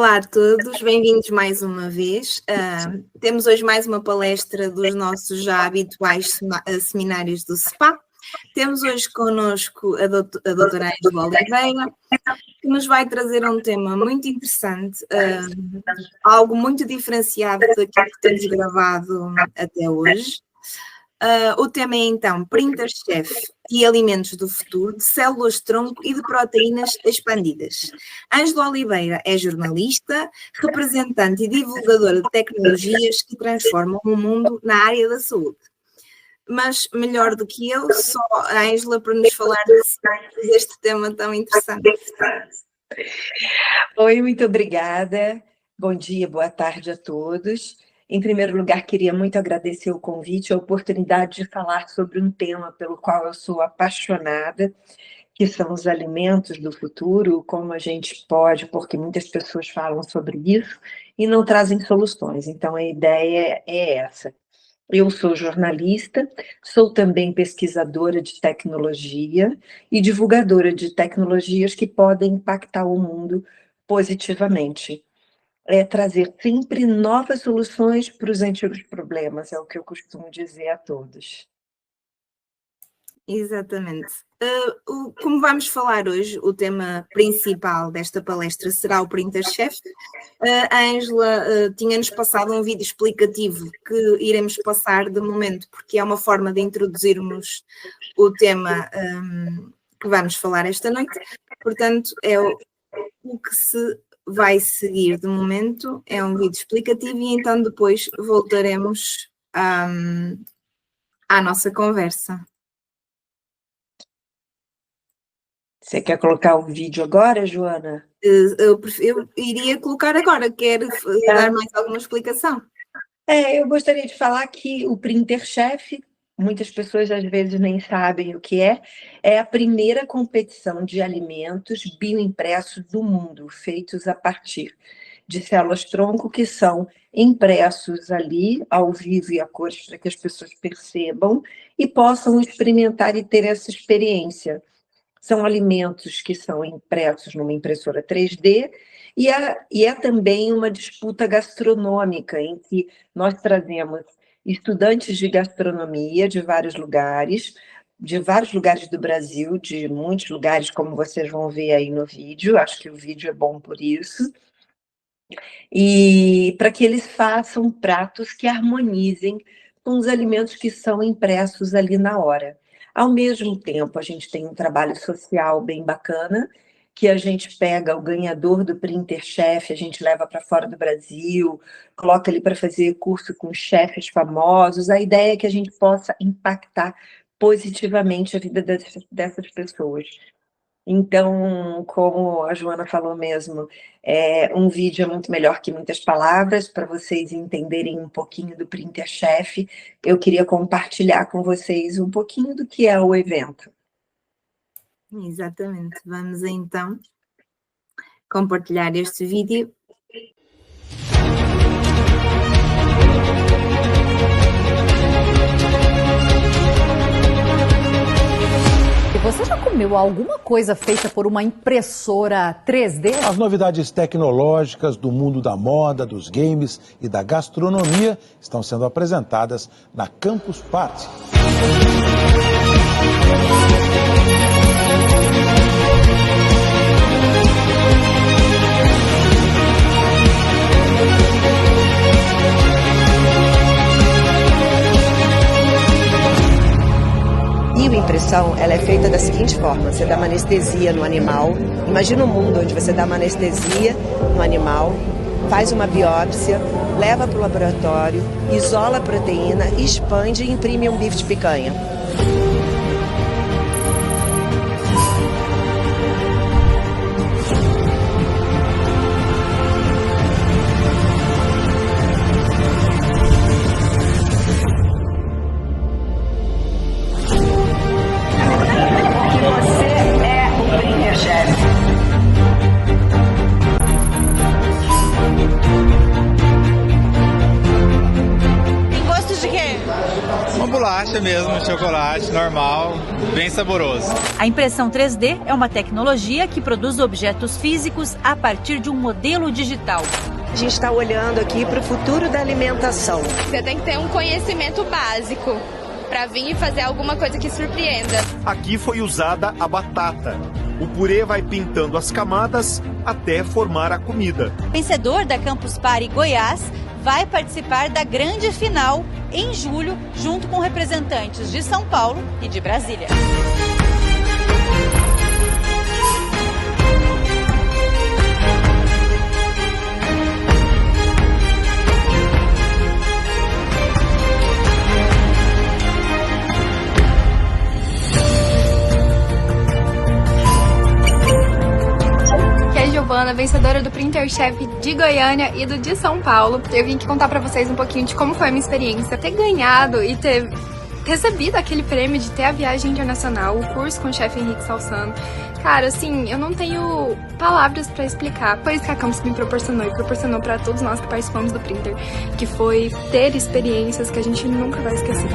Olá a todos, bem-vindos mais uma vez. Temos hoje mais uma palestra dos nossos já habituais seminários do SPA. Temos hoje connosco a doutora Ângela Oliveira, que nos vai trazer um tema muito interessante, algo muito diferenciado daquilo que temos gravado até hoje. O tema é então Printer Chef e alimentos do futuro, de células-tronco e de proteínas expandidas. Ângela Oliveira é jornalista, representante e divulgadora de tecnologias que transformam o mundo na área da saúde. Mas melhor do que eu, só a Ângela para nos falar deste tema tão interessante. Oi, muito obrigada. Bom dia, boa tarde a todos. Em primeiro lugar, queria muito agradecer o convite, a oportunidade de falar sobre um tema pelo qual eu sou apaixonada, que são os alimentos do futuro, como a gente pode, porque muitas pessoas falam sobre isso e não trazem soluções. Então, a ideia é essa. Eu sou jornalista, sou também pesquisadora de tecnologia e divulgadora de tecnologias que podem impactar o mundo positivamente. Trazer sempre novas soluções para os antigos problemas, é o que eu costumo dizer a todos. Exatamente. Como vamos falar hoje, o tema principal desta palestra será o Printer Chef. A Ângela tinha-nos passado um vídeo explicativo que iremos passar de momento, porque é uma forma de introduzirmos o tema que vamos falar esta noite. Portanto, o que se vai seguir de momento é um vídeo explicativo e então depois voltaremos à nossa conversa. Você quer colocar o vídeo agora, Joana? Eu iria colocar agora. Quer dar mais alguma explicação? Eu gostaria de falar que o Printer Chef, muitas pessoas às vezes nem sabem o que é a primeira competição de alimentos bioimpressos do mundo, feitos a partir de células-tronco que são impressos ali, ao vivo e a cores, para que as pessoas percebam e possam experimentar e ter essa experiência. São alimentos que são impressos numa impressora 3D e é também uma disputa gastronômica em que nós trazemos estudantes de gastronomia de vários lugares do Brasil, de muitos lugares, como vocês vão ver aí no vídeo, acho que o vídeo é bom por isso, e para que eles façam pratos que harmonizem com os alimentos que são impressos ali na hora. Ao mesmo tempo, a gente tem um trabalho social bem bacana, que a gente pega o ganhador do Printer Chef, a gente leva para fora do Brasil, coloca ele para fazer curso com chefes famosos. A ideia é que a gente possa impactar positivamente a vida dessas pessoas. Então, como a Joana falou mesmo, um vídeo é muito melhor que muitas palavras. Para vocês entenderem um pouquinho do Printer Chef, eu queria compartilhar com vocês um pouquinho do que é o evento. Exatamente. Vamos então compartilhar este vídeo. Você já comeu alguma coisa feita por uma impressora 3D? As novidades tecnológicas do mundo da moda, dos games e da gastronomia estão sendo apresentadas na Campus Party. Bioimpressão, ela é feita da seguinte forma: você dá uma anestesia no animal. Imagina um mundo onde você dá uma anestesia no animal, faz uma biópsia, leva para o laboratório, isola a proteína, expande e imprime um bife de picanha. bolacha mesmo, chocolate normal, bem saboroso. A impressão 3D é uma tecnologia que produz objetos físicos a partir de um modelo digital. A gente está olhando aqui para o futuro da alimentação. Você tem que ter um conhecimento básico para vir e fazer alguma coisa que surpreenda. Aqui foi usada a batata. O purê vai pintando as camadas até formar a comida. O vencedor da Campus Party Goiás vai participar da grande final em julho, junto com representantes de São Paulo e de Brasília. Giovana, vencedora do Printer Chef de Goiânia e do de São Paulo. Eu vim aqui contar pra vocês um pouquinho de como foi a minha experiência. Ter ganhado e ter recebido aquele prêmio de ter a viagem internacional, o curso com o chefe Henrique Salsano. Cara, assim, eu não tenho palavras pra explicar. Foi isso que a Campus me proporcionou e proporcionou pra todos nós que participamos do Printer, que foi ter experiências que a gente nunca vai esquecer.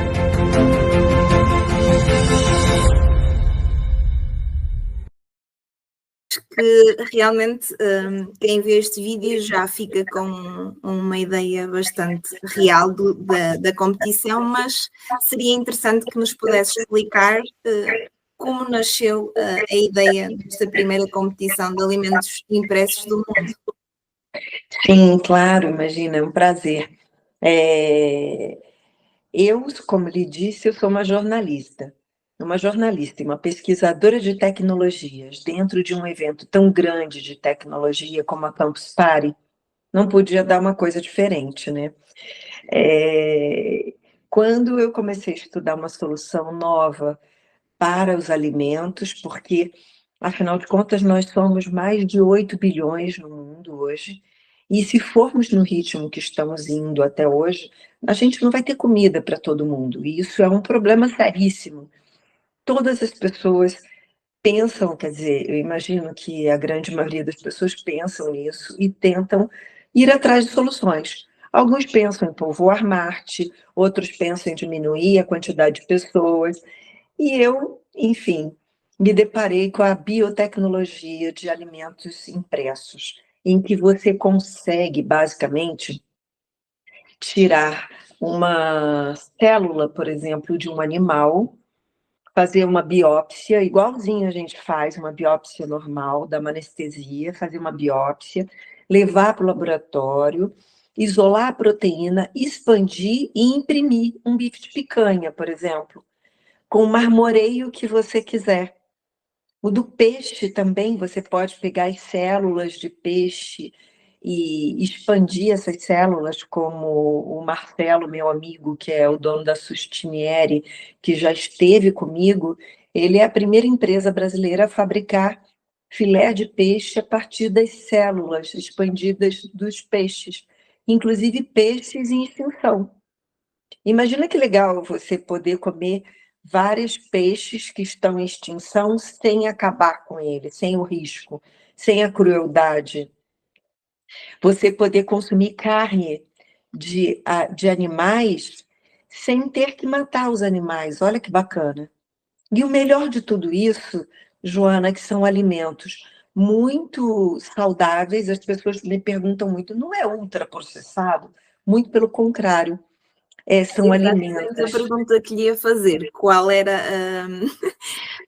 Que realmente quem vê este vídeo já fica com uma ideia bastante real da competição, mas seria interessante que nos pudesse explicar como nasceu a ideia desta primeira competição de alimentos impressos do mundo. Sim, claro, imagina, é um prazer. Eu, como lhe disse, eu sou uma jornalista e uma pesquisadora de tecnologias dentro de um evento tão grande de tecnologia como a Campus Party, não podia dar uma coisa diferente, né? Quando eu comecei a estudar uma solução nova para os alimentos, porque, afinal de contas, nós somos mais de 8 bilhões no mundo hoje, e se formos no ritmo que estamos indo até hoje, a gente não vai ter comida para todo mundo, e isso é um problema seríssimo. Todas as pessoas pensam, quer dizer, eu imagino que a grande maioria das pessoas pensam nisso e tentam ir atrás de soluções. Alguns pensam em povoar Marte, outros pensam em diminuir a quantidade de pessoas. E eu, enfim, me deparei com a biotecnologia de alimentos impressos, em que você consegue, basicamente, tirar uma célula, por exemplo, de um animal, fazer uma biópsia, igualzinho a gente faz uma biópsia normal, dar uma anestesia, fazer uma biópsia, levar para o laboratório, isolar a proteína, expandir e imprimir um bife de picanha, por exemplo, com o marmoreio que você quiser. O do peixe também, você pode pegar as células de peixe e expandir essas células, como o Marcelo, meu amigo, que é o dono da Sustiniere, que já esteve comigo, ele é a primeira empresa brasileira a fabricar filé de peixe a partir das células expandidas dos peixes, inclusive peixes em extinção. Imagina que legal você poder comer vários peixes que estão em extinção sem acabar com eles, sem o risco, sem a crueldade. Você poder consumir carne de animais sem ter que matar os animais. Olha que bacana. E o melhor de tudo isso, Joana, que são alimentos muito saudáveis. As pessoas me perguntam muito, não é ultraprocessado? Muito pelo contrário. São alimentos. A pergunta que lhe ia fazer, qual era...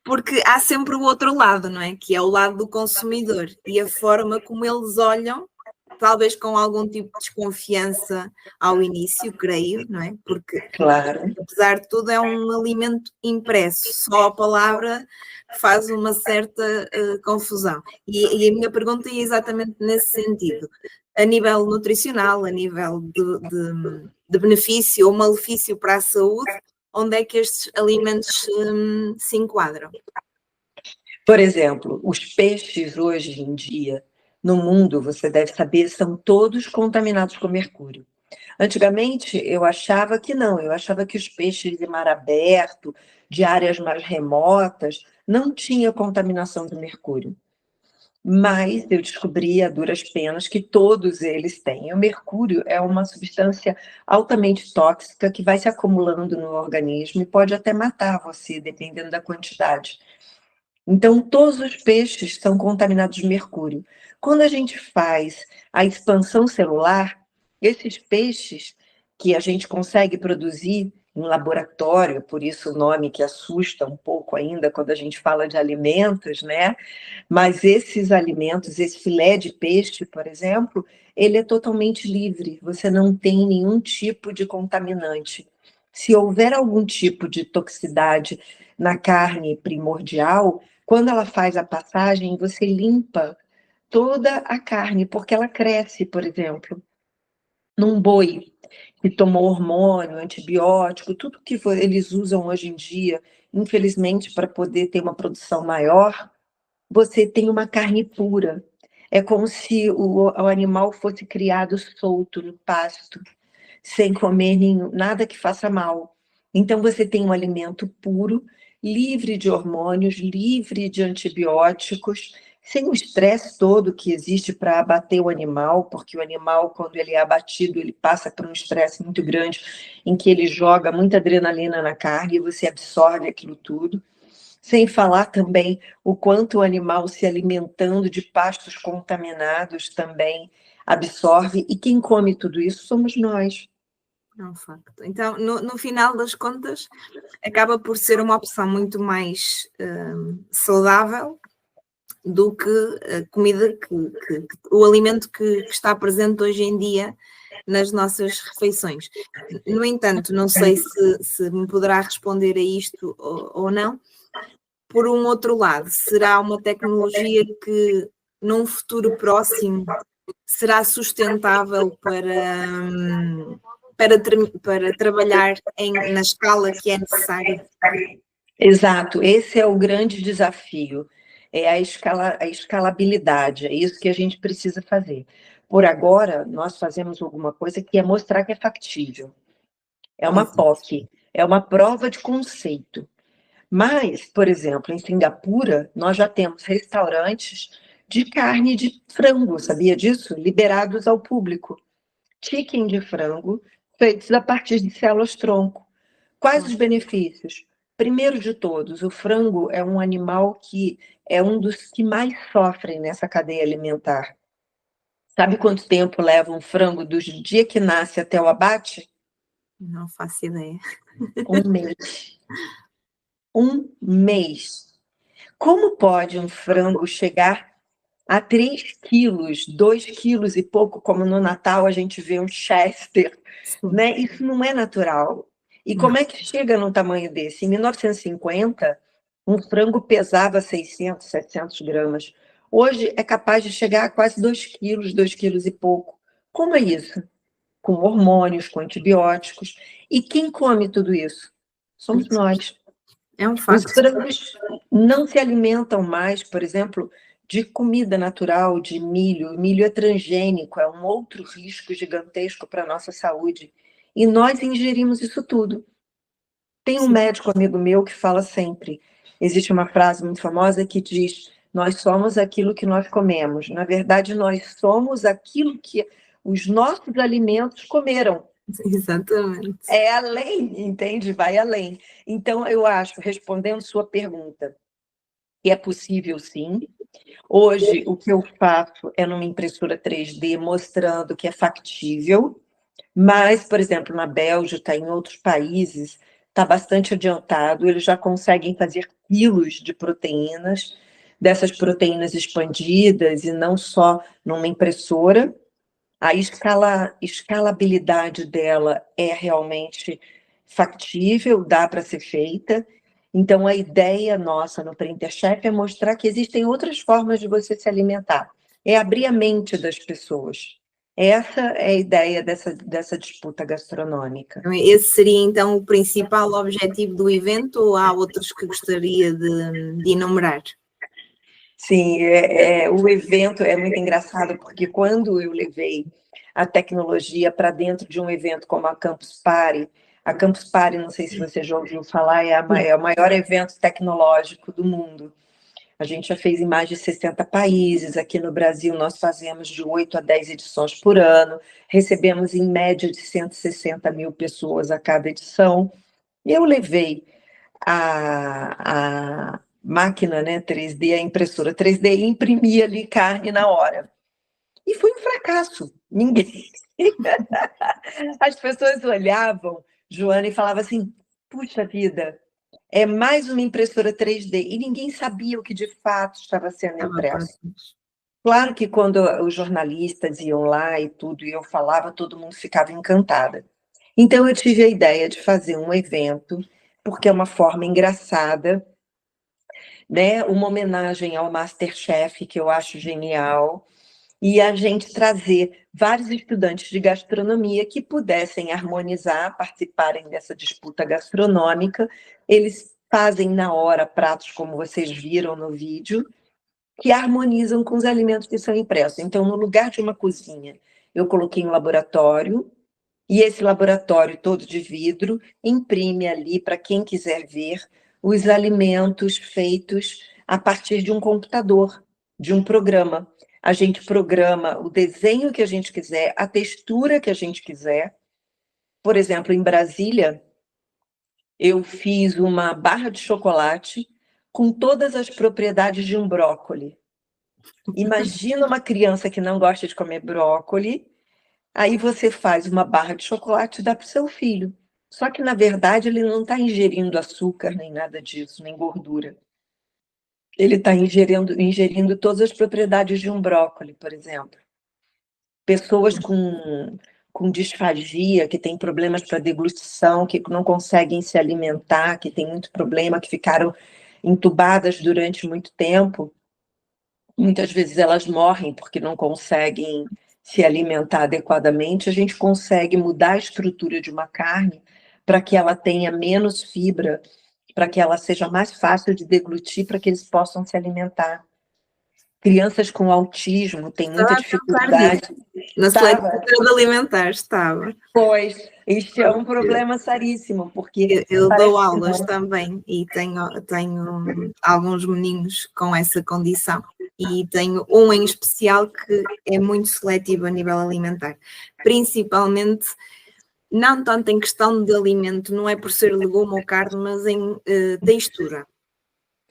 Porque há sempre o outro lado, não é? Que é o lado do consumidor. E a forma como eles olham, talvez com algum tipo de desconfiança ao início, creio, não é? Porque, claro, apesar de tudo, é um alimento impresso. Só a palavra faz uma certa confusão. E a minha pergunta é exatamente nesse sentido. A nível nutricional, a nível de benefício ou malefício para a saúde, onde é que estes alimentos se enquadram? Por exemplo, os peixes hoje em dia, no mundo, você deve saber, são todos contaminados com mercúrio. Antigamente, eu achava que não, eu achava que os peixes de mar aberto, de áreas mais remotas, não tinha contaminação de mercúrio. mas eu descobri a duras penas que todos eles têm. O mercúrio é uma substância altamente tóxica que vai se acumulando no organismo e pode até matar você, dependendo da quantidade. Então, todos os peixes são contaminados de mercúrio. Quando a gente faz a expansão celular, esses peixes que a gente consegue produzir em laboratório, por isso o nome que assusta um pouco ainda quando a gente fala de alimentos, né? Mas esses alimentos, esse filé de peixe, por exemplo, ele é totalmente livre, você não tem nenhum tipo de contaminante. Se houver algum tipo de toxicidade na carne primordial, quando ela faz a passagem, você limpa toda a carne, porque ela cresce, por exemplo, num boi que tomou hormônio, antibiótico, tudo que eles usam hoje em dia, infelizmente, para poder ter uma produção maior, você tem uma carne pura. É como se o animal fosse criado solto no pasto, sem comer nada que faça mal. Então, você tem um alimento puro, livre de hormônios, livre de antibióticos, sem o estresse todo que existe para abater o animal, porque o animal, quando ele é abatido, ele passa por um estresse muito grande, em que ele joga muita adrenalina na carne e você absorve aquilo tudo. Sem falar também o quanto o animal se alimentando de pastos contaminados também absorve, e quem come tudo isso somos nós. É um facto. Então, no final das contas, acaba por ser uma opção muito mais saudável do que a comida, o alimento que está presente hoje em dia nas nossas refeições. No entanto, não sei se me poderá responder a isto ou não. Por um outro lado, será uma tecnologia que, num futuro próximo, será sustentável para trabalhar na escala que é necessária? Exato, esse é o grande desafio, é a escalabilidade, é isso que a gente precisa fazer. Por agora, nós fazemos alguma coisa que é mostrar que é factível. É uma POC, é uma prova de conceito. Mas, por exemplo, em Singapura, nós já temos restaurantes de carne de frango, sabia disso? Liberados ao público. Chicken de frango, feitos a partir de células-tronco. Quais os benefícios? Primeiro de todos, o frango é um animal que é um dos que mais sofrem nessa cadeia alimentar. Sabe quanto tempo leva um frango do dia que nasce até o abate? Não faço ideia. 1 mês. 1 mês. Como pode um frango chegar a 3 quilos, 2 quilos e pouco, como no Natal a gente vê um Chester, né? Isso não é natural. E como é que chega num tamanho desse? Em 1950, um frango pesava 600, 700 gramas. Hoje é capaz de chegar a quase 2 quilos e pouco. Como é isso? Com hormônios, com antibióticos. E quem come tudo isso? Somos nós. É um fato. Os frangos não se alimentam mais, por exemplo, de comida natural, de milho. O milho é transgênico, é um outro risco gigantesco para a nossa saúde. E nós ingerimos isso tudo. Tem um médico amigo meu que fala sempre, existe uma frase muito famosa que diz: nós somos aquilo que nós comemos. Na verdade, nós somos aquilo que os nossos alimentos comeram. Exatamente. É além, entende? Vai além. Então, eu acho, respondendo sua pergunta, que é possível sim. Hoje, o que eu faço é numa impressora 3D, mostrando que é factível, mas, por exemplo, na Bélgica, em outros países, está bastante adiantado, eles já conseguem fazer quilos de proteínas, dessas proteínas expandidas, e não só numa impressora. A escalabilidade dela é realmente factível, dá para ser feita. Então, a ideia nossa no Printer Chef é mostrar que existem outras formas de você se alimentar. É abrir a mente das pessoas. Essa é a ideia dessa disputa gastronômica. Esse seria, então, o principal objetivo do evento, ou há outros que gostaria de enumerar? Sim, o evento é muito engraçado, porque quando eu levei a tecnologia para dentro de um evento como a Campus Party, não sei se você já ouviu falar, é o maior evento tecnológico do mundo. A gente já fez em mais de 60 países. Aqui no Brasil, nós fazemos de 8 a 10 edições por ano. Recebemos, em média, de 160 mil pessoas a cada edição. Eu levei a máquina, né, 3D, a impressora 3D, e imprimi ali carne na hora. E foi um fracasso. Ninguém... As pessoas olhavam, Joana, e falavam assim, puxa vida, é mais uma impressora 3D. E ninguém sabia o que de fato estava sendo impresso. Claro que quando os jornalistas iam lá e tudo, e eu falava, todo mundo ficava encantada. Então eu tive a ideia de fazer um evento, porque é uma forma engraçada, né? Uma homenagem ao MasterChef, que eu acho genial, e a gente trazer vários estudantes de gastronomia que pudessem harmonizar, participarem dessa disputa gastronômica. Eles fazem na hora pratos, como vocês viram no vídeo, que harmonizam com os alimentos que são impressos. Então, no lugar de uma cozinha, eu coloquei um laboratório, e esse laboratório todo de vidro imprime ali, para quem quiser ver, os alimentos feitos a partir de um computador, de um programa. A gente programa o desenho que a gente quiser, a textura que a gente quiser. Por exemplo, em Brasília, eu fiz uma barra de chocolate com todas as propriedades de um brócoli. Imagina uma criança que não gosta de comer brócoli, aí você faz uma barra de chocolate e dá para o seu filho. Só que, na verdade, ele não está ingerindo açúcar, nem nada disso, nem gordura. Ele está ingerindo todas as propriedades de um brócoli, por exemplo. Pessoas com disfagia, que têm problemas para deglutição, que não conseguem se alimentar, que têm muito problema, que ficaram entubadas durante muito tempo, muitas vezes elas morrem porque não conseguem se alimentar adequadamente. A gente consegue mudar a estrutura de uma carne para que ela tenha menos fibra, para que ela seja mais fácil de deglutir, para que eles possam se alimentar. Crianças com autismo têm muita dificuldade. Na seletividade alimentar estava. Pois, isto é um problema seríssimo, porque... Eu dou aulas também e tenho alguns meninos com essa condição. E tenho um em especial que é muito seletivo a nível alimentar. Principalmente, não tanto em questão de alimento, não é por ser legume ou carne, mas em textura.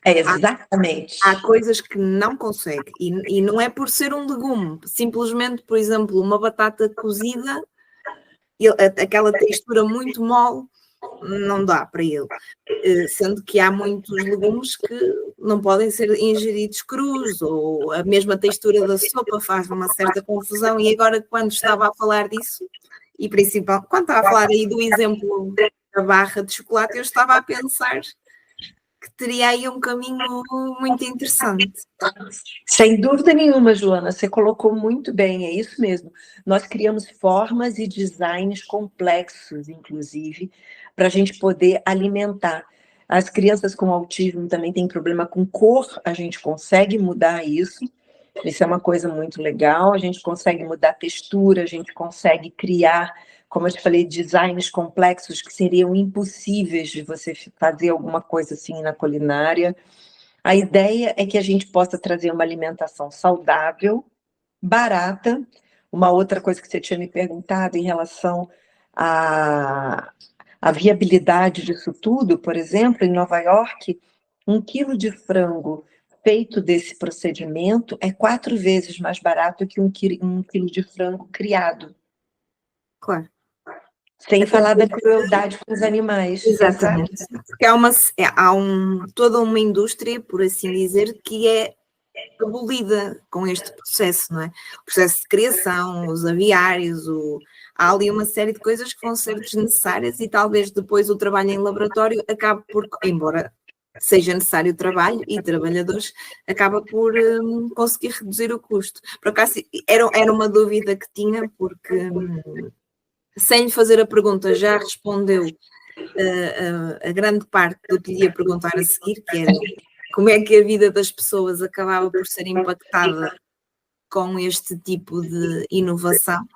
É, exatamente. Há coisas que não consegue. E não é por ser um legume. Simplesmente, por exemplo, uma batata cozida, aquela textura muito mole, não dá para ele. Sendo que há muitos legumes que não podem ser ingeridos crus, ou a mesma textura da sopa faz uma certa confusão. E agora, quando estava a falar disso, e principalmente quando estava a falar aí do exemplo da barra de chocolate, eu estava a pensar que teria aí um caminho muito interessante. Sem dúvida nenhuma, Joana, você colocou muito bem, é isso mesmo. Nós criamos formas e designs complexos, inclusive, para a gente poder alimentar. As crianças com autismo também têm problema com cor, a gente consegue mudar isso. Isso é uma coisa muito legal, a gente consegue mudar a textura, a gente consegue criar, como eu te falei, designs complexos que seriam impossíveis de você fazer alguma coisa assim na culinária. A ideia é que a gente possa trazer uma alimentação saudável, barata. Uma outra coisa que você tinha me perguntado em relação à viabilidade disso tudo, por exemplo, em Nova York, 1 quilo de frango feito desse procedimento é 4 vezes mais barato que 1 quilo de frango criado. Claro. Sem falar da crueldade com os animais. Exatamente. Porque há toda uma indústria, por assim dizer, que é abolida com este processo, não é? O processo de criação, os aviários, há ali uma série de coisas que vão ser desnecessárias e talvez depois o trabalho em laboratório acabe por, embora seja necessário trabalho e trabalhadores, acaba por conseguir reduzir o custo. Por acaso, era uma dúvida que tinha, porque... sem lhe fazer a pergunta, já respondeu a grande parte do que lhe ia perguntar a seguir, que era como é que a vida das pessoas acabava por ser impactada com este tipo de inovação.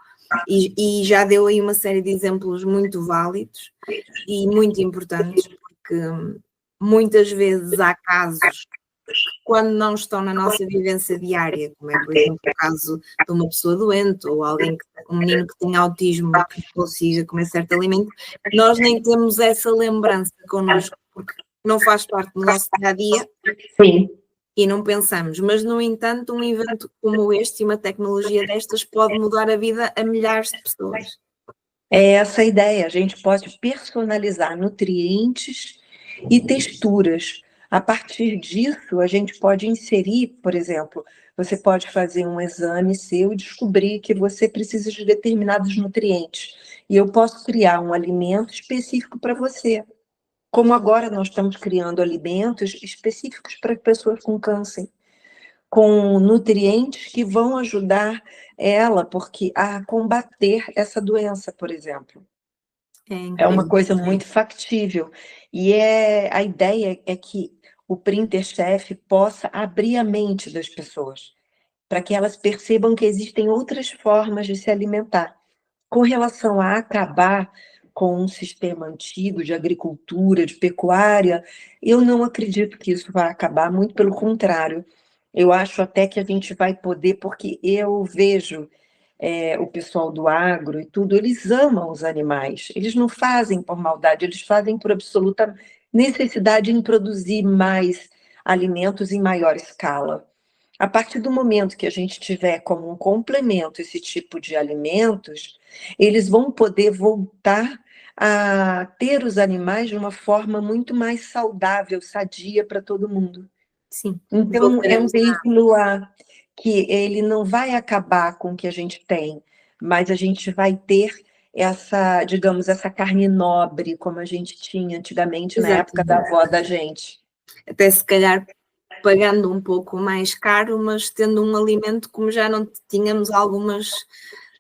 E já deu aí uma série de exemplos muito válidos e muito importantes, porque muitas vezes há casos quando não estão na nossa vivência diária, como é, por exemplo, o caso de uma pessoa doente ou um menino que tem autismo que consiga comer certo alimento, nós nem temos essa lembrança connosco, porque não faz parte do nosso dia-a-dia. Sim. E não pensamos, mas no entanto um evento como este e uma tecnologia destas pode mudar a vida a milhares de pessoas. É essa a ideia, a gente pode personalizar nutrientes e texturas. A partir disso, a gente pode inserir, por exemplo, você pode fazer um exame seu e descobrir que você precisa de determinados nutrientes. E eu posso criar um alimento específico para você. Como agora nós estamos criando alimentos específicos para pessoas com câncer, com nutrientes que vão ajudar ela a combater essa doença, por exemplo. É uma coisa muito factível. E a ideia é que o Printer Chef possa abrir a mente das pessoas, para que elas percebam que existem outras formas de se alimentar. Com relação a acabar com um sistema antigo de agricultura, de pecuária, eu não acredito que isso vai acabar, muito pelo contrário. Eu acho até que a gente vai poder, porque eu vejo o pessoal do agro e tudo, eles amam os animais, eles não fazem por maldade, eles fazem por absoluta necessidade em produzir mais alimentos em maior escala. A partir do momento que a gente tiver como um complemento esse tipo de alimentos, eles vão poder voltar a ter os animais de uma forma muito mais saudável, sadia para todo mundo. Sim. Então, é um veículo que ele não vai acabar com o que a gente tem, mas a gente vai ter essa, digamos, essa carne nobre, como a gente tinha antigamente, na época da avó da gente. Até se calhar pagando um pouco mais caro, mas tendo um alimento como já não tínhamos há algumas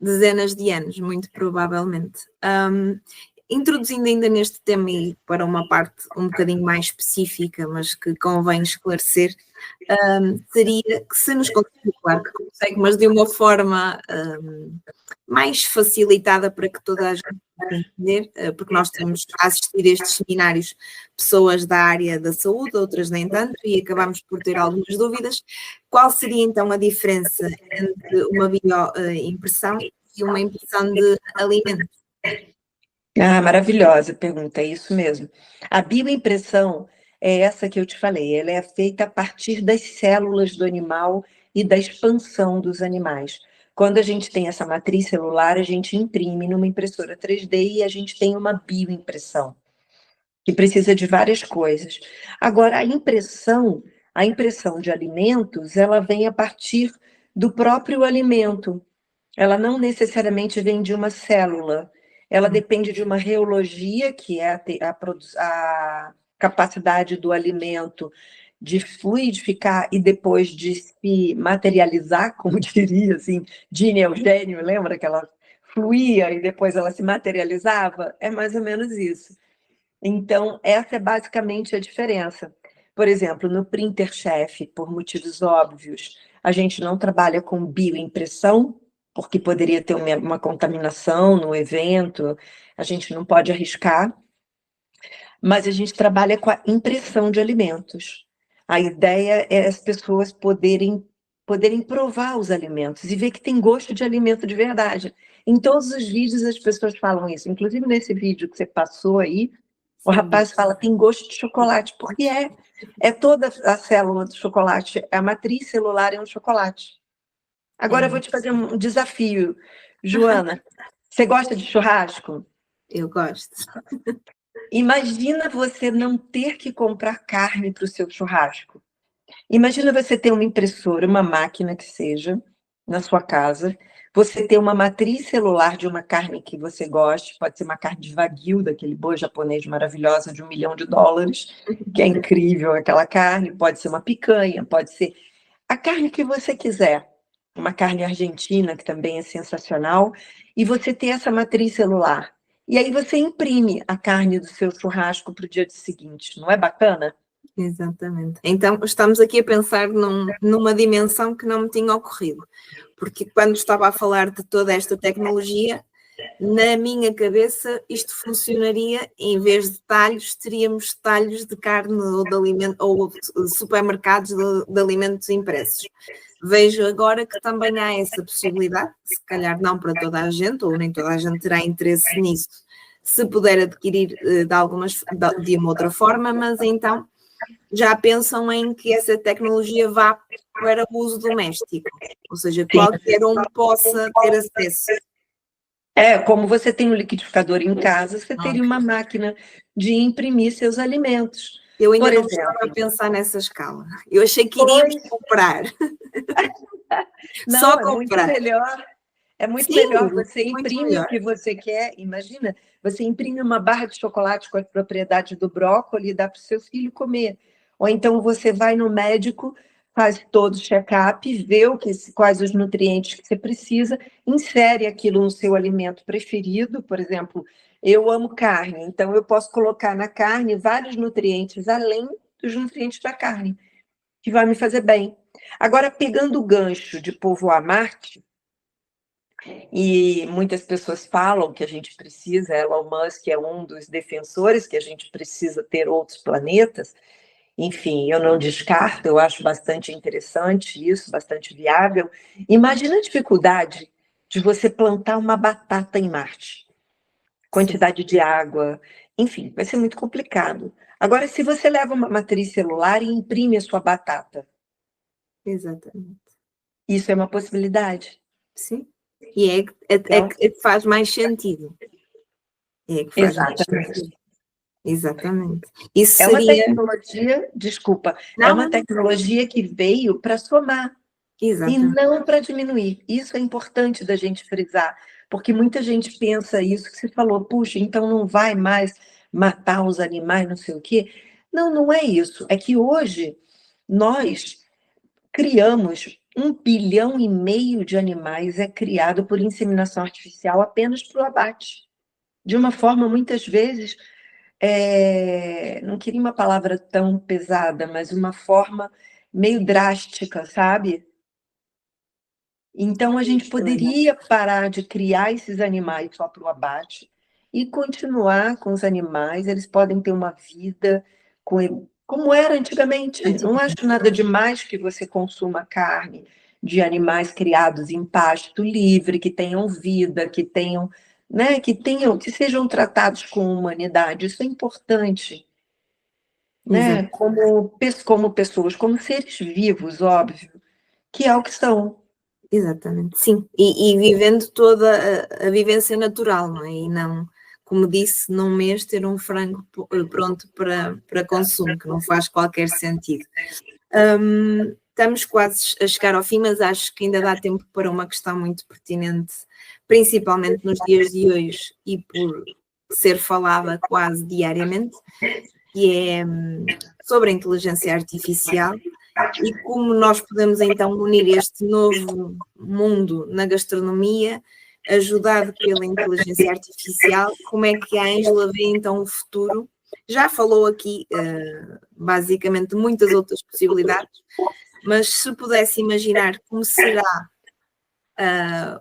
dezenas de anos, muito provavelmente. Introduzindo ainda neste tema e para uma parte um bocadinho mais específica, mas que convém esclarecer, seria que se nos consegue, claro que consegue, mas de uma forma mais facilitada para que toda a gente possa entender, porque nós temos a assistir a estes seminários pessoas da área da saúde, outras nem tanto, e acabamos por ter algumas dúvidas. Qual seria então a diferença entre uma bioimpressão e uma impressão de alimentos? Maravilhosa pergunta, é isso mesmo. A bioimpressão é essa que eu te falei, ela é feita a partir das células do animal e da expansão dos animais. Quando a gente tem essa matriz celular, a gente imprime numa impressora 3D e a gente tem uma bioimpressão, que precisa de várias coisas. Agora, a impressão de alimentos, ela vem a partir do próprio alimento. Ela não necessariamente vem de uma célula. Ela depende de uma reologia, que é a capacidade do alimento de fluidificar e depois de se materializar, como diria assim, Dini Eugênio, lembra que ela fluía e depois ela se materializava? É mais ou menos isso. Então, essa é basicamente a diferença. Por exemplo, no Printer Chef, por motivos óbvios, a gente não trabalha com bioimpressão, porque poderia ter uma contaminação no evento, a gente não pode arriscar, mas a gente trabalha com a impressão de alimentos. A ideia é as pessoas poderem provar os alimentos e ver que tem gosto de alimento de verdade. Em todos os vídeos as pessoas falam isso, inclusive nesse vídeo que você passou aí, o rapaz fala, tem gosto de chocolate, porque é toda a célula do chocolate, a matriz celular é um chocolate. Agora eu vou te fazer um desafio, Joana. Você gosta de churrasco? Eu gosto. Imagina você não ter que comprar carne para o seu churrasco. Imagina você ter uma impressora, uma máquina que seja, na sua casa, você ter uma matriz celular de uma carne que você goste, pode ser uma carne de Wagyu, daquele boi japonês maravilhosa de $1 milhão, que é incrível aquela carne, pode ser uma picanha, pode ser a carne que você quiser. Uma carne argentina, que também é sensacional, e você ter essa matriz celular. E aí você imprime a carne do seu churrasco para o dia seguinte, não é bacana? Exatamente. Então, estamos aqui a pensar numa dimensão que não me tinha ocorrido, porque quando estava a falar de toda esta tecnologia, Na minha cabeça, isto funcionaria, em vez de talhos, teríamos talhos de carne ou de alimento, ou supermercados de alimentos impressos. Vejo agora que também há essa possibilidade, se calhar não para toda a gente, ou nem toda a gente terá interesse nisso, se puder adquirir de uma outra forma, mas então já pensam em que essa tecnologia vá para o uso doméstico, ou seja, qualquer um possa ter acesso. Como você tem um liquidificador em casa, você teria uma máquina de imprimir seus alimentos. Eu ainda não estava a pensar nessa escala. Eu achei que iríamos comprar. Não, só comprar. Muito melhor. É muito melhor. Você imprime o que você quer. Imagina, você imprime uma barra de chocolate com as propriedades do brócolis e dá para o seu filho comer. Ou então você vai no médico, faz todo o check-up, vê quais os nutrientes que você precisa, insere aquilo no seu alimento preferido. Por exemplo, eu amo carne, então eu posso colocar na carne vários nutrientes, além dos nutrientes da carne, que vai me fazer bem. Agora, pegando o gancho de povoar Marte, e muitas pessoas falam que a gente precisa, Elon Musk é um dos defensores, que a gente precisa ter outros planetas. Enfim, eu não descarto, eu acho bastante interessante isso, bastante viável. Imagina a dificuldade de você plantar uma batata em Marte. Quantidade de água, enfim, vai ser muito complicado. Agora, se você leva uma matriz celular e imprime a sua batata. Exatamente. Isso é uma possibilidade. Sim. E é que faz mais sentido. É que faz mais sentido. Exatamente. Isso é uma seria... tecnologia, desculpa, é uma tecnologia que veio para somar. Exatamente. E não para diminuir. Isso é importante da gente frisar, porque muita gente pensa isso que você falou, puxa, então não vai mais matar os animais, não sei o quê. Não, não é isso. É que hoje nós criamos 1,5 bilhão de animais criado por inseminação artificial apenas para o abate. De uma forma, muitas vezes, não queria uma palavra tão pesada, mas uma forma meio drástica, sabe? Então, a gente poderia parar de criar esses animais só para o abate e continuar com os animais, eles podem ter uma vida como era antigamente. Não acho nada demais que você consuma carne de animais criados em pasto livre, que tenham vida, que tenham, né, que sejam tratados com humanidade. Isso é importante, né? Como pessoas, como seres vivos, óbvio, que é o que são. Exatamente, sim. E vivendo toda a vivência natural, não é? E não, como disse, num mês ter um frango pronto para consumo, que não faz qualquer sentido. Estamos quase a chegar ao fim, mas acho que ainda dá tempo para uma questão muito pertinente, principalmente nos dias de hoje e por ser falada quase diariamente, que é sobre a inteligência artificial. E como nós podemos então unir este novo mundo na gastronomia, ajudado pela inteligência artificial, como é que a Ângela vê então o futuro? Já falou aqui basicamente muitas outras possibilidades, mas se pudesse imaginar como será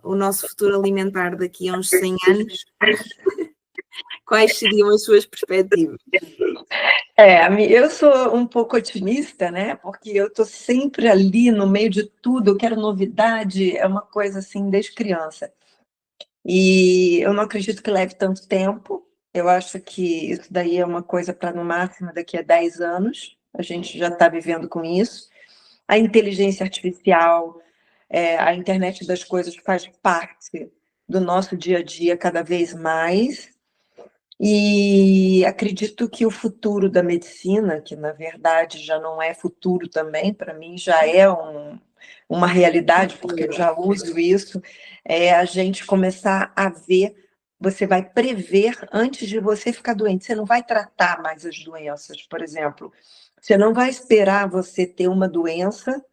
o nosso futuro alimentar daqui a uns 100 anos, quais seriam as suas perspectivas? Eu sou um pouco otimista, né? Porque eu estou sempre ali no meio de tudo, eu quero novidade, é uma coisa assim desde criança. E eu não acredito que leve tanto tempo, eu acho que isso daí é uma coisa para no máximo daqui a 10 anos, a gente já está vivendo com isso. A inteligência artificial, a internet das coisas faz parte do nosso dia a dia cada vez mais. E acredito que o futuro da medicina, que na verdade já não é futuro também, para mim já é uma realidade, porque eu já uso isso, é a gente começar a ver, você vai prever antes de você ficar doente, você não vai tratar mais as doenças, por exemplo, você não vai esperar você ter uma doença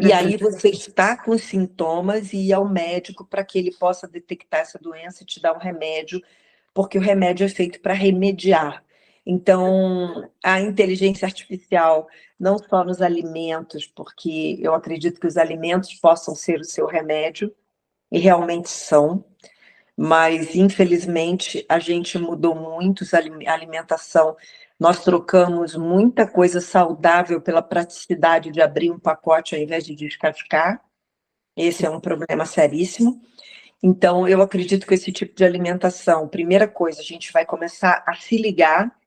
e aí você está com sintomas e ir ao médico para que ele possa detectar essa doença e te dar um remédio, porque o remédio é feito para remediar. Então, a inteligência artificial, não só nos alimentos, porque eu acredito que os alimentos possam ser o seu remédio, e realmente são. mas infelizmente a gente mudou muito a alimentação. Nós trocamos muita coisa saudável pela praticidade de abrir um pacote ao invés de descascar. Esse é um problema seríssimo. Então, eu acredito que esse tipo de alimentação, primeira coisa, a gente vai começar a se ligar.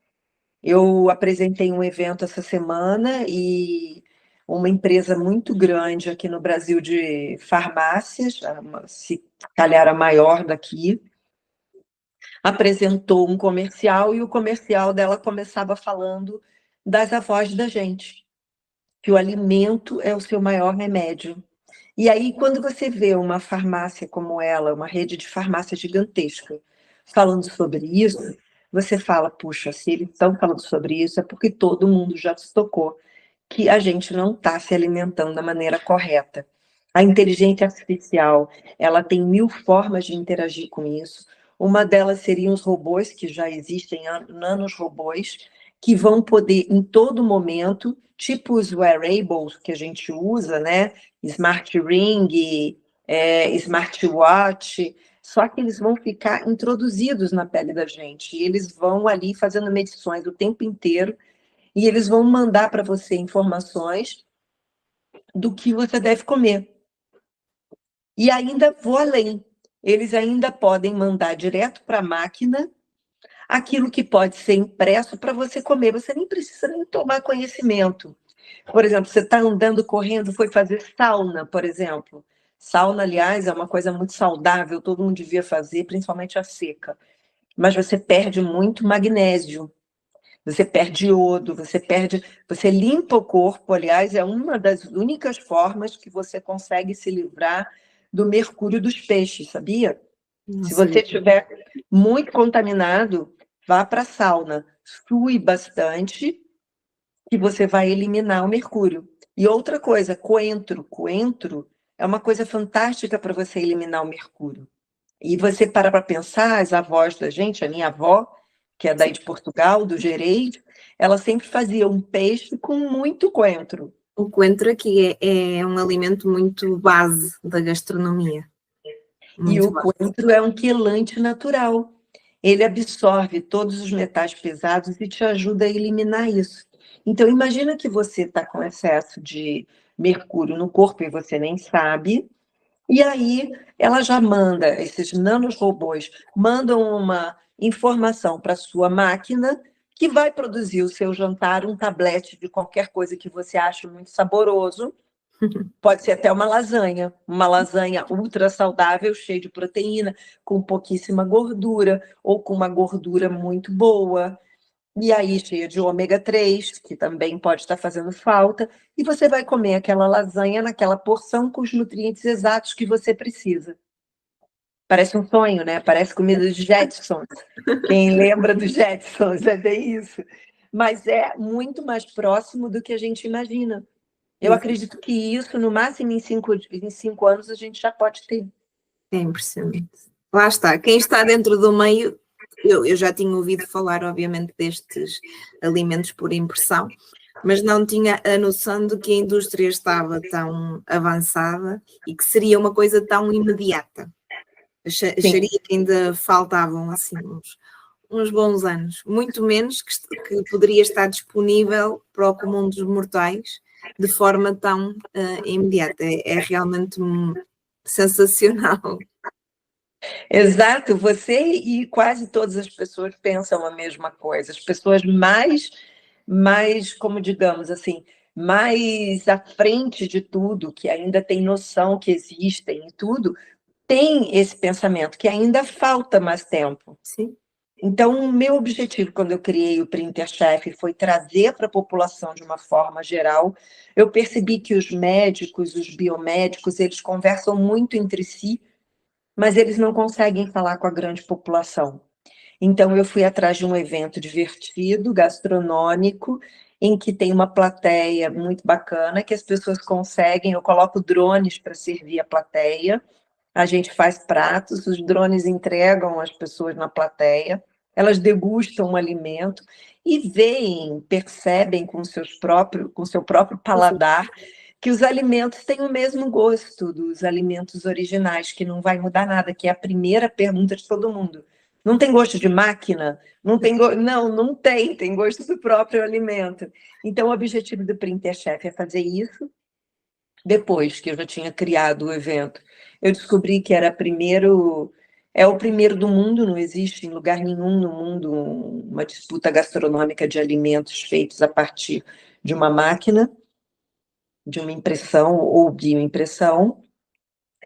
Eu apresentei um evento essa semana e uma empresa muito grande aqui no Brasil de farmácias, se calhar a maior daqui, apresentou um comercial e o comercial dela começava falando das avós da gente, que o alimento é o seu maior remédio. E aí, quando você vê uma farmácia como ela, uma rede de farmácia gigantesca, falando sobre isso, você fala, puxa, se eles estão falando sobre isso, é porque todo mundo já se tocou que a gente não está se alimentando da maneira correta. A inteligência artificial, ela tem 1000 formas de interagir com isso. Uma delas seriam os robôs, que já existem, nanorobôs, que vão poder, em todo momento, tipo os wearables que a gente usa, né? Smart Ring, Smartwatch, só que eles vão ficar introduzidos na pele da gente. E eles vão ali fazendo medições o tempo inteiro e eles vão mandar para você informações do que você deve comer. E ainda vou além. Eles ainda podem mandar direto para a máquina aquilo que pode ser impresso para você comer. Você nem precisa nem tomar conhecimento. Por exemplo, você está andando, correndo, foi fazer sauna, por exemplo. Sauna, aliás, é uma coisa muito saudável, todo mundo devia fazer, principalmente a seca. Mas você perde muito magnésio, você perde iodo, você limpa o corpo, aliás, é uma das únicas formas que você consegue se livrar do mercúrio dos peixes, sabia? Nossa, se você estiver muito contaminado, vá para a sauna, sue bastante, que você vai eliminar o mercúrio. E outra coisa, coentro é uma coisa fantástica para você eliminar o mercúrio. E você para pensar, as avós da gente, a minha avó, que é daí de Portugal, do Gerês, ela sempre fazia um peixe com muito coentro. O coentro aqui é um alimento muito base da gastronomia. E o coentro é um quelante natural. Ele absorve todos os metais pesados e te ajuda a eliminar isso. Então, imagina que você está com excesso de mercúrio no corpo e você nem sabe, e aí ela já manda, esses nanorobôs mandam uma informação para a sua máquina que vai produzir o seu jantar, um tablete de qualquer coisa que você ache muito saboroso. Pode ser até uma lasanha ultra saudável, cheia de proteína, com pouquíssima gordura, ou com uma gordura muito boa, e aí cheia de ômega 3, que também pode estar fazendo falta, e você vai comer aquela lasanha naquela porção com os nutrientes exatos que você precisa. Parece um sonho, né? Parece comida dos Jetsons. Quem lembra dos Jetsons é bem isso. Mas é muito mais próximo do que a gente imagina. Eu acredito que isso, no máximo em 5 anos, a gente já pode ter. É impressionante. Lá está. Quem está dentro do meio, eu já tinha ouvido falar, obviamente, destes alimentos por impressão, mas não tinha a noção de que a indústria estava tão avançada e que seria uma coisa tão imediata. Acharia que ainda faltavam assim uns bons anos, muito menos que poderia estar disponível para o comum dos mortais de forma tão imediata. É realmente sensacional. Exato, você e quase todas as pessoas pensam a mesma coisa. As pessoas mais, como digamos assim, mais à frente de tudo, que ainda tem noção que existem e tudo, tem esse pensamento, que ainda falta mais tempo. Sim. Então, o meu objetivo, quando eu criei o Printer Chef, foi trazer para a população de uma forma geral. Eu percebi que os médicos, os biomédicos, eles conversam muito entre si, mas eles não conseguem falar com a grande população. Então, eu fui atrás de um evento divertido, gastronômico, em que tem uma plateia muito bacana, que as pessoas conseguem, eu coloco drones para servir a plateia, a gente faz pratos, os drones entregam as pessoas na plateia, elas degustam o alimento e veem, percebem com seu próprio paladar que os alimentos têm o mesmo gosto dos alimentos originais, que não vai mudar nada, que é a primeira pergunta de todo mundo. Não tem gosto de máquina? Não tem não tem, tem gosto do próprio alimento. Então, o objetivo do Printer Chef é fazer isso. Depois que eu já tinha criado o evento, eu descobri que era o primeiro do mundo, não existe em lugar nenhum no mundo uma disputa gastronômica de alimentos feitos a partir de uma máquina, de uma impressão ou bioimpressão,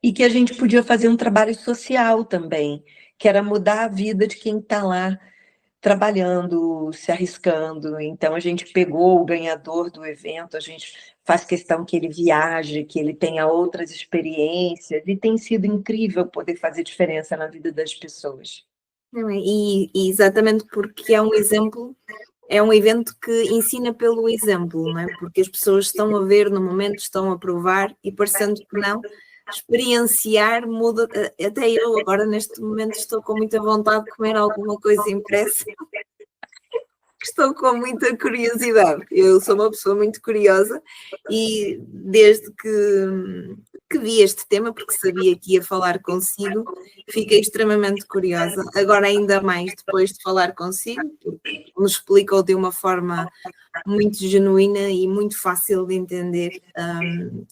e que a gente podia fazer um trabalho social também, que era mudar a vida de quem está lá trabalhando, se arriscando. Então, a gente pegou o ganhador do evento, a gente faz questão que ele viaje, que ele tenha outras experiências, e tem sido incrível poder fazer diferença na vida das pessoas. E exatamente porque é um exemplo, é um evento que ensina pelo exemplo, não é? Porque as pessoas estão a ver no momento, estão a provar, e parecendo que não, experienciar muda. Até eu agora neste momento estou com muita vontade de comer alguma coisa impressa. Estou com muita curiosidade. Eu sou uma pessoa muito curiosa e desde que vi este tema, porque sabia que ia falar consigo, fiquei extremamente curiosa. Agora ainda mais depois de falar consigo, porque nos explicou de uma forma muito genuína e muito fácil de entender.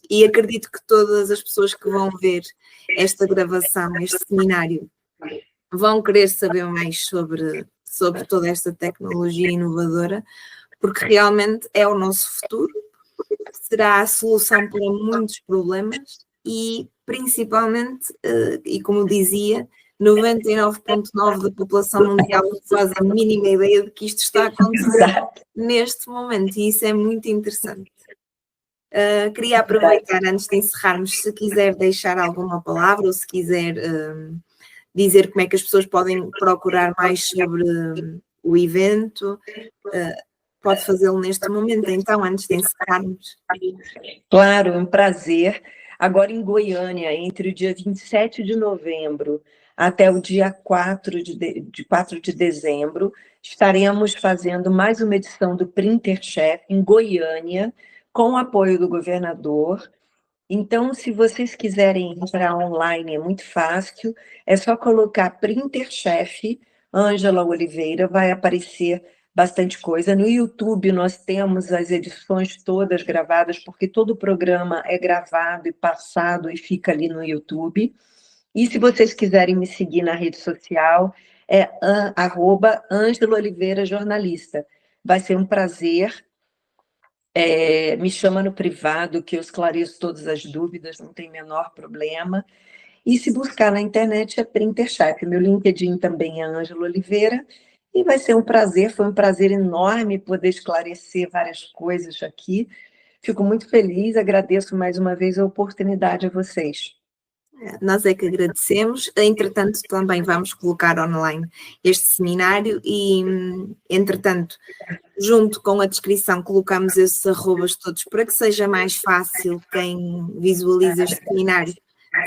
E acredito que todas as pessoas que vão ver esta gravação, este seminário, vão querer saber mais sobre toda esta tecnologia inovadora, porque realmente é o nosso futuro, será a solução para muitos problemas e, principalmente, e como dizia, 99,9% da população mundial não faz a mínima ideia de que isto está a acontecer neste momento, e isso é muito interessante. Queria aproveitar, antes de encerrarmos, se quiser deixar alguma palavra ou se quiser dizer como é que as pessoas podem procurar mais sobre o evento, pode fazê-lo neste momento, então, antes de encerrarmos. Claro, é um prazer. Agora em Goiânia, entre o dia 27 de novembro até o dia 4 de dezembro, estaremos fazendo mais uma edição do Printer Chef em Goiânia, com o apoio do governador. Então, se vocês quiserem entrar online, é muito fácil, é só colocar Printer Chef, Ângela Oliveira, vai aparecer bastante coisa. No YouTube nós temos as edições todas gravadas, porque todo o programa é gravado e passado e fica ali no YouTube. E se vocês quiserem me seguir na rede social, é @Ângela Oliveira Jornalista. Vai ser um prazer. Me chama no privado, que eu esclareço todas as dúvidas, não tem menor problema. E se buscar na internet é Printer Chef. Meu LinkedIn também é Ângela Oliveira. E vai ser um prazer, foi um prazer enorme poder esclarecer várias coisas aqui. Fico muito feliz, agradeço mais uma vez a oportunidade a vocês. Nós é que agradecemos. Entretanto, também vamos colocar online este seminário e, entretanto, junto com a descrição, colocamos esses arrobas todos para que seja mais fácil quem visualiza este seminário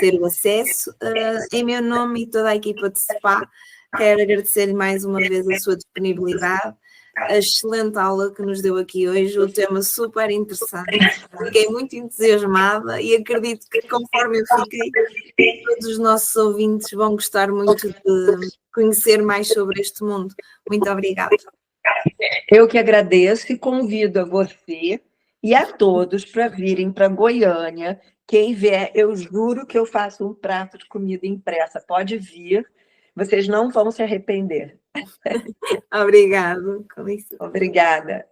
ter o acesso. Em meu nome e toda a equipa de SPA, quero agradecer-lhe mais uma vez a sua disponibilidade, a excelente aula que nos deu aqui hoje, o tema super interessante. Fiquei muito entusiasmada e acredito que, conforme eu fiquei, todos os nossos ouvintes vão gostar muito de conhecer mais sobre este mundo. Muito obrigada. Eu que agradeço e convido a você e a todos para virem para Goiânia. Quem vier, eu juro que eu faço um prato de comida impressa. Pode vir, vocês não vão se arrepender. Obrigada. Obrigada.